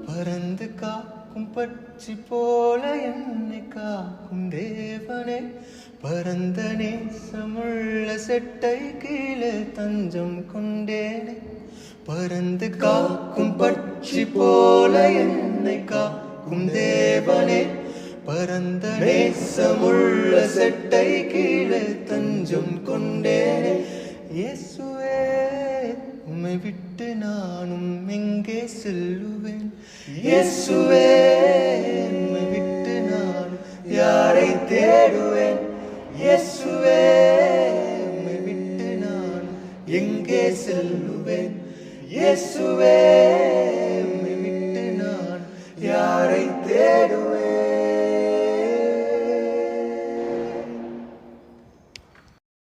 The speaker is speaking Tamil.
பறந்து காக்கும் பட்சி போல என்னை காக்கும் தேவனே, பரந்த நேசமுள்ள செட்டை கீழே தஞ்சம் கொண்டேனே. பறந்து காக்கும் பட்சி போல என்னை காக்கும் தேவனே, பரந்த நேசமுள்ள செட்டை கீழே தஞ்சம் கொண்டேனே. இயேசுவே, உம்மை விட்டு நானும் எங்கே செல்லுவேன்? இயேசுவே, உம்மை விட்டு நானும் யாரை தேடுவேன்? இயேசுவே, உம்மை விட்டு நானும் எங்கே செல்லுவேன்? இயேசுவே.